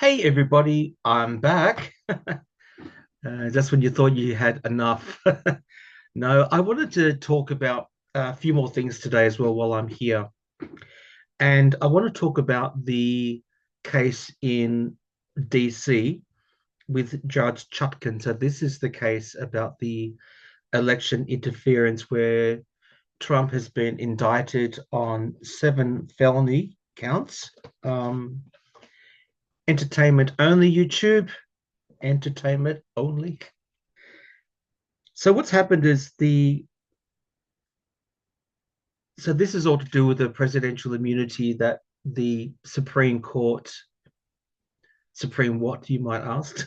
Hey everybody, I'm back. Just when you thought you had enough. No, I wanted to talk about a few more things today as well while I'm here. And I want to talk about the case in DC with Judge Chutkan. So this is the case about the election interference where Trump has been indicted on 7 felony counts. Um, Entertainment only, YouTube, entertainment only. So what's happened is this is all to do with the presidential immunity that the Supreme Court, Supreme what you might ask,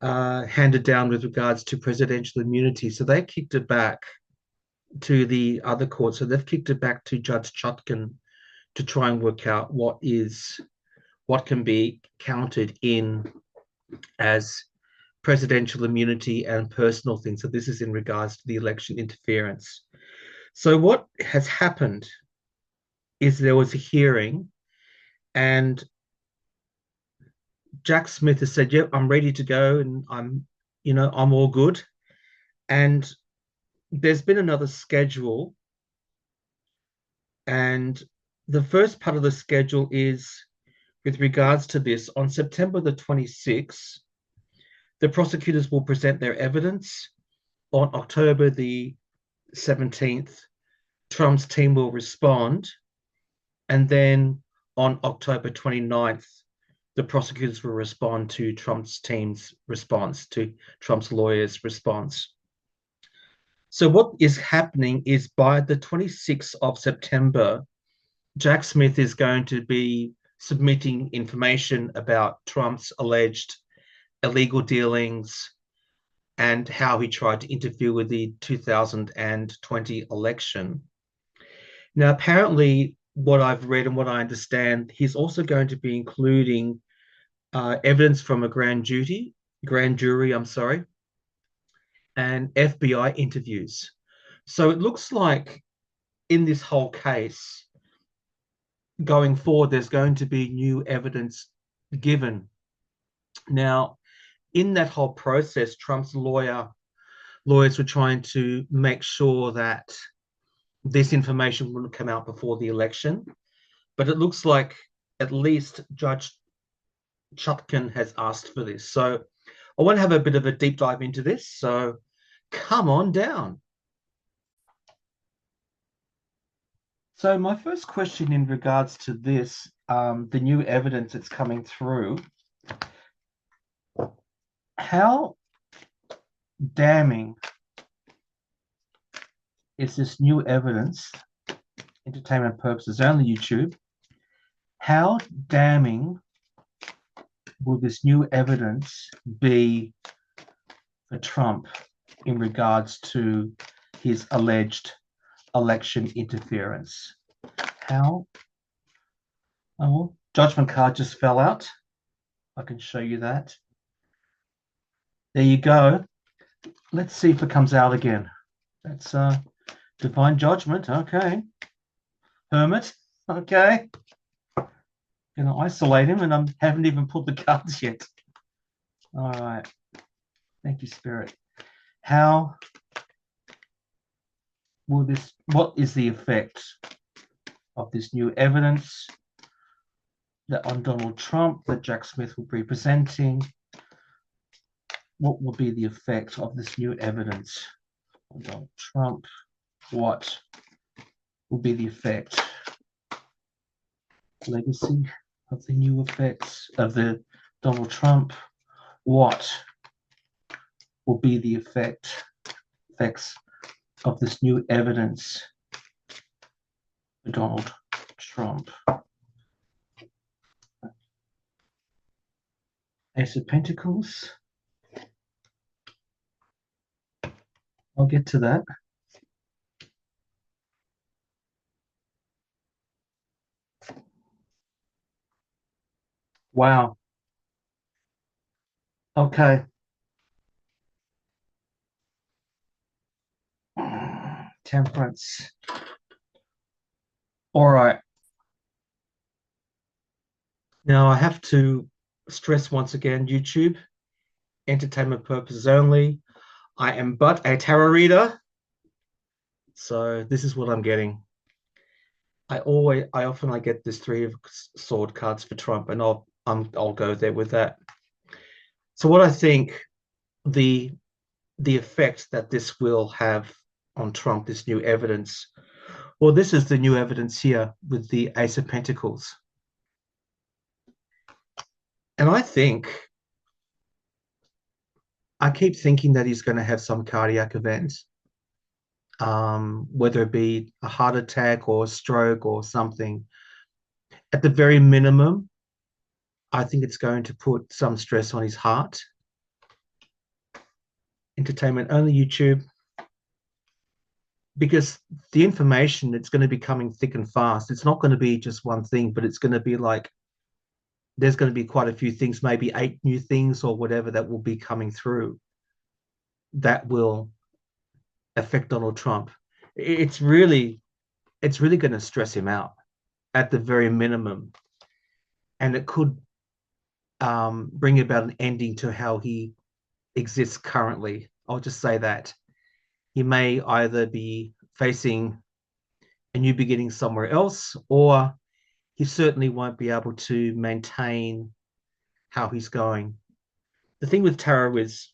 handed down with regards to presidential immunity. So they kicked it back to the other court. So they've kicked it back to Judge Chutkan to try and work out what can be counted in as presidential immunity and personal things. So this is in regards to the election interference. So what has happened is there was a hearing and Jack Smith has said, "Yep, I'm ready to go and I'm all good." And there's been another schedule, and the first part of the schedule is with regards to this on September the 26th, the prosecutors will present their evidence. On October the 17th, Trump's team will respond, and then on October 29th, the prosecutors will respond to Trump's team's response, to Trump's lawyer's response. So, what is happening is by the 26th of September, Jack Smith is going to be submitting information about Trump's alleged illegal dealings and how he tried to interfere with the 2020 election. Now, apparently, what I've read and what I understand, he's also going to be including evidence from a grand jury, I'm sorry, and FBI interviews. So it looks like in this whole case, going forward, there's going to be new evidence given. Now, in that whole process, Trump's lawyers were trying to make sure that this information wouldn't come out before the election. But it looks like at least Judge Chutkan has asked for this. So I want to have a bit of a deep dive into this. So come on down. So my first question in regards to this, the new evidence that's coming through, how damning is this new evidence, entertainment purposes only YouTube, how damning will this new evidence be for Trump in regards to his alleged election interference? How? Oh, judgment card just fell out. I can show you that. There you go. Let's see if it comes out again. That's divine judgment. Okay. Hermit. Okay. Gonna isolate him, and I haven't even pulled the cards yet. All right. Thank you, Spirit. How will this? What is the effect of this new evidence that on Donald Trump that Jack Smith will be presenting? What will be the effect of this new evidence on Donald Trump? What will be the effect? Legacy of the new effects of the Donald Trump. What will be the effects of this new evidence for Donald Trump? Ace of Pentacles. I'll get to that. Wow. Okay. Temperance. All right. Now I have to. stress once again, YouTube, entertainment purposes only. I am but a tarot reader. So this is what I'm getting. I often get this three of sword cards for Trump, and I'll go there with that. So what I think the the effect that this will have on Trump, this new evidence. Well, this is the new evidence here with the Ace of Pentacles. And I keep thinking that he's going to have some cardiac event, whether it be a heart attack or a stroke or something. At the very minimum, I think it's going to put some stress on his heart. Entertainment only YouTube, because the information it's going to be coming thick and fast. It's not going to be just one thing, but it's going to be like there's going to be quite a few things, maybe 8 new things or whatever that will be coming through that will affect Donald Trump. It's really going to stress him out at the very minimum, and it could bring about an ending to how he exists currently. I'll just say that he may either be facing a new beginning somewhere else, or he certainly won't be able to maintain how he's going. The thing with tarot is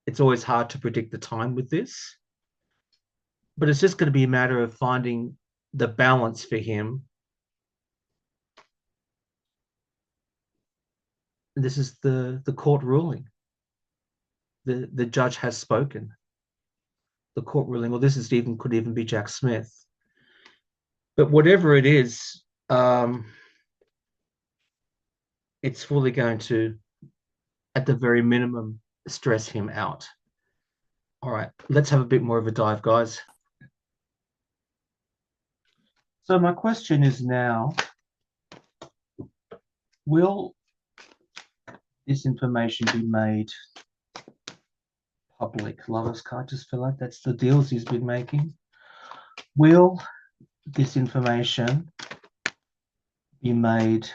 it's always hard to predict the time with this, but it's just going to be a matter of finding the balance for him. This is the court ruling. The judge has spoken. The court ruling, or this is even could even be Jack Smith. But whatever it is, it's fully going to, at the very minimum, stress him out. All right, let's have a bit more of a dive, guys. So my question is now, will this information be made public? Lover's card, just feel like that's the deals he's been making. Will this information be made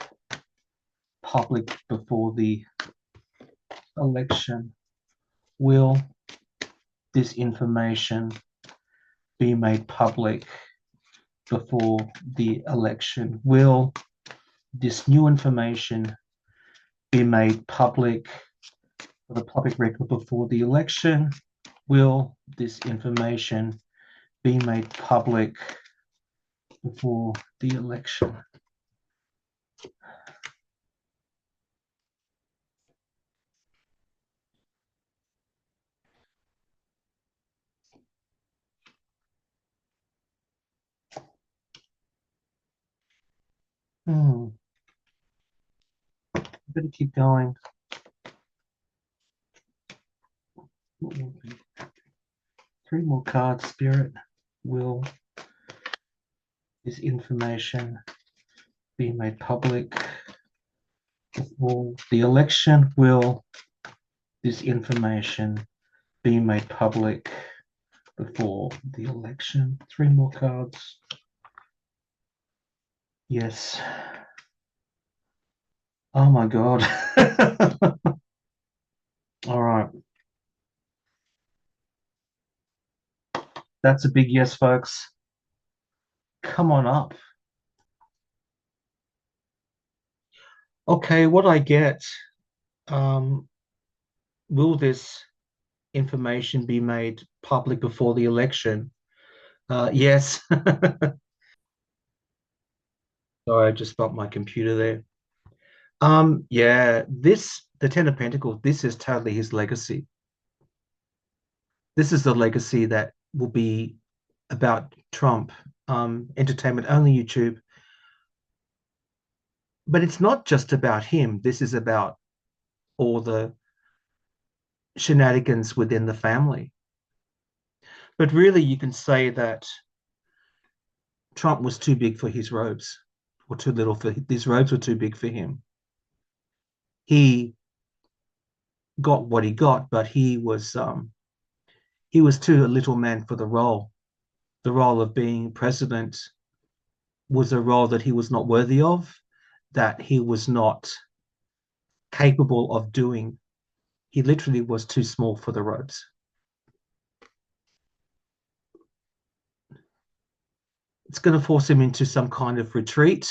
public before the election? Will this information be made public before the election? Will this new information be made public for the public record before the election? Will this information be made public before the election? Better keep going. 3 more cards, Spirit. Will this information be made public before the election? Will this information be made public before the election? 3 more cards. Yes. Oh my God. All right. That's a big yes, folks. Come on up. Okay, what I get, will this information be made public before the election? Yes. Sorry, I just bumped my computer there. Yeah, the Ten of Pentacles, this is totally his legacy. This is the legacy that will be about Trump. Entertainment only YouTube. But it's not just about him. This is about all the shenanigans within the family. But really, you can say that Trump was too big for his robes, or too little for these robes were too big for him. He got what he got, but he was too a little man for the role. The role of being president was a role that he was not worthy of, that he was not capable of doing. He literally was too small for the robes. It's going to force him into some kind of retreat.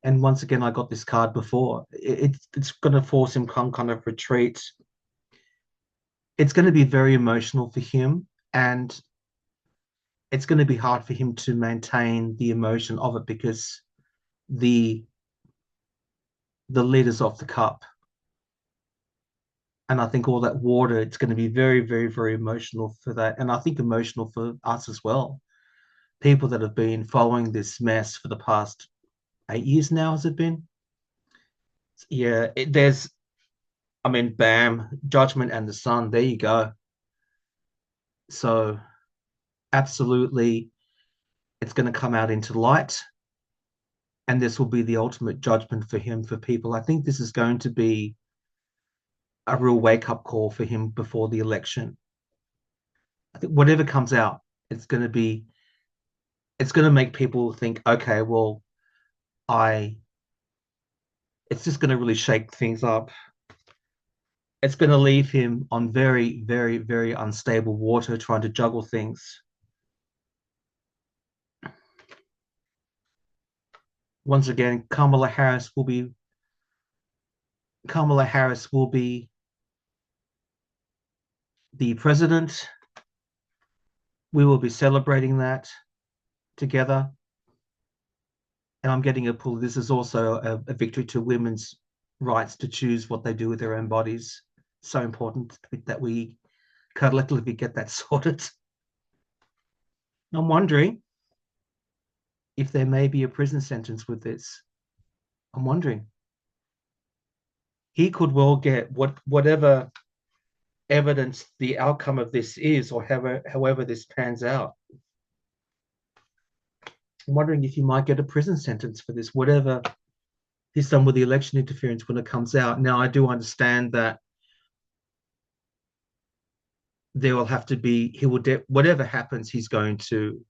And once again, I got this card before. It's going to force him some kind of retreat. It's going to be very emotional for him, and it's going to be hard for him to maintain the emotion of it because the the lid is off the cup. And I think all that water, it's going to be very, very, very emotional for that. And I think emotional for us as well. People that have been following this mess for the past 8 years now, has it been? Yeah, I mean, bam, Judgment and the Sun, there you go. So, absolutely, it's going to come out into light. And this will be the ultimate judgment for him, for people. I think this is going to be a real wake up call for him before the election. I think whatever comes out, it's going to be, it's going to make people think, okay, well, I, it's just going to really shake things up. It's going to leave him on very, very, very unstable water trying to juggle things. Once again, Kamala Harris will be the president. We will be celebrating that together. And I'm getting a pull. This is also a victory to women's rights to choose what they do with their own bodies. So important that we collectively get that sorted. I'm wondering if there may be a prison sentence with this. I'm wondering. He could well get whatever evidence the outcome of this is, or however this pans out. I'm wondering if he might get a prison sentence for this, whatever he's done with the election interference when it comes out. Now, I do understand that there will have to be, whatever happens, he's going to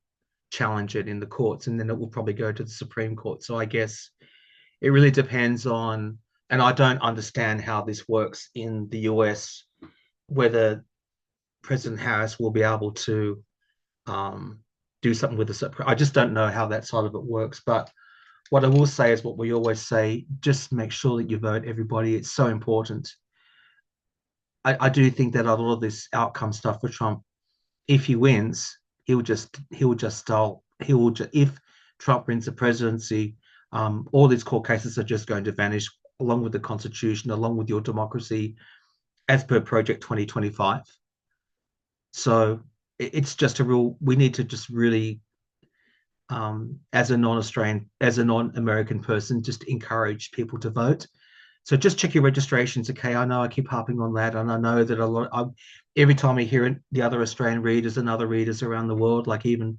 challenge it in the courts, and then it will probably go to the Supreme Court. So I guess it really depends on, and I don't understand how this works in the US, whether President Harris will be able to do something with the. I just don't know how that side of it works. But what I will say is what we always say: just make sure that you vote, everybody. It's so important. I do think that a lot of this outcome stuff for Trump, if he wins, if Trump wins the presidency, all these court cases are just going to vanish along with the Constitution, along with your democracy, as per Project 2025. So it's just a real. We need to just really, as a non-American person, just encourage people to vote. So just check your registrations, okay? I know I keep harping on that, and I know that every time I hear it, the other Australian readers and other readers around the world, like even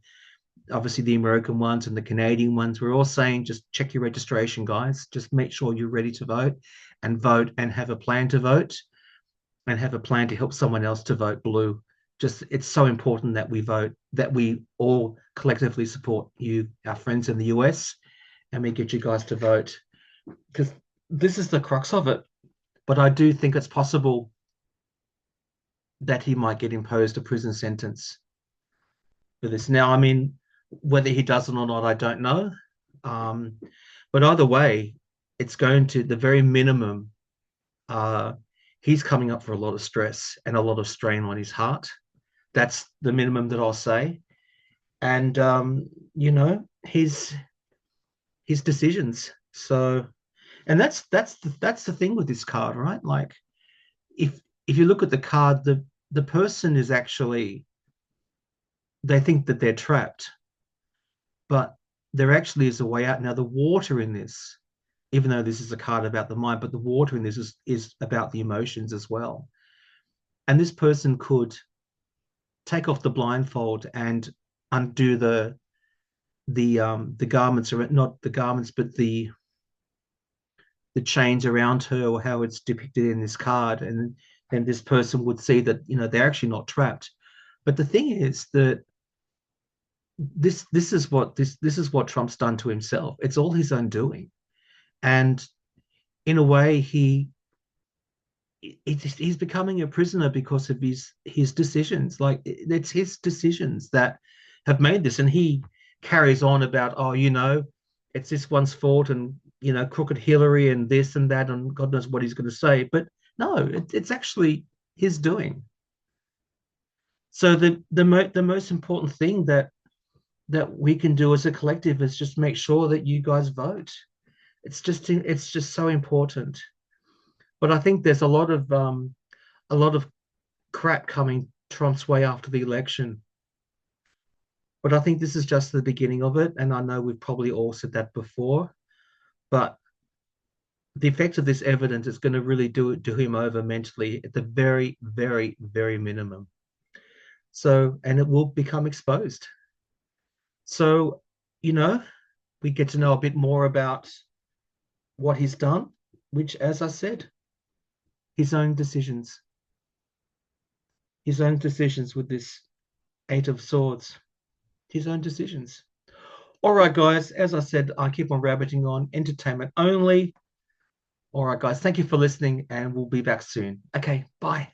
obviously the American ones and the Canadian ones, we're all saying just check your registration, guys. Just make sure you're ready to vote and have a plan to vote and have a plan to help someone else to vote blue. Just it's so important that we vote, that we all collectively support you, our friends in the US, and we get you guys to vote, because this is the crux of it. But I do think it's possible that he might get imposed a prison sentence for this. Now, I mean, whether he does it or not, I don't know. But either way, it's going to, the very minimum, he's coming up for a lot of stress and a lot of strain on his heart. That's the minimum that I'll say. And, his decisions. So, and that's the thing with this card, right? Like, if you look at the card, the person is actually, they think that they're trapped, but there actually is a way out. Now, the water in this, even though this is a card about the mind, but the water in this is about the emotions as well. And this person could take off the blindfold and undo the garments, or not the garments, but the chains around her, or how it's depicted in this card, and then this person would see that they're actually not trapped. But the thing is that this is what Trump's done to himself. It's all his own doing, and in a way, he's becoming a prisoner because of his decisions. Like it's his decisions that have made this, and he carries on about, oh, it's this one's fault, and crooked Hillary and this and that, and God knows what he's going to say. But no, it's actually his doing. So the most important thing that we can do as a collective is just make sure that you guys vote. It's just so important. But I think there's a lot of crap coming Trump's way after the election. But I think this is just the beginning of it. And I know we've probably all said that before, but the effect of this evidence is going to really do him over mentally at the very, very, very minimum. So, and it will become exposed. So, you know, we get to know a bit more about what he's done, which, as I said, his own decisions, with this Eight of Swords, his own decisions. All right, guys, as I said, I keep on rabbiting on, entertainment only. All right, guys, thank you for listening, and we'll be back soon. Okay, bye.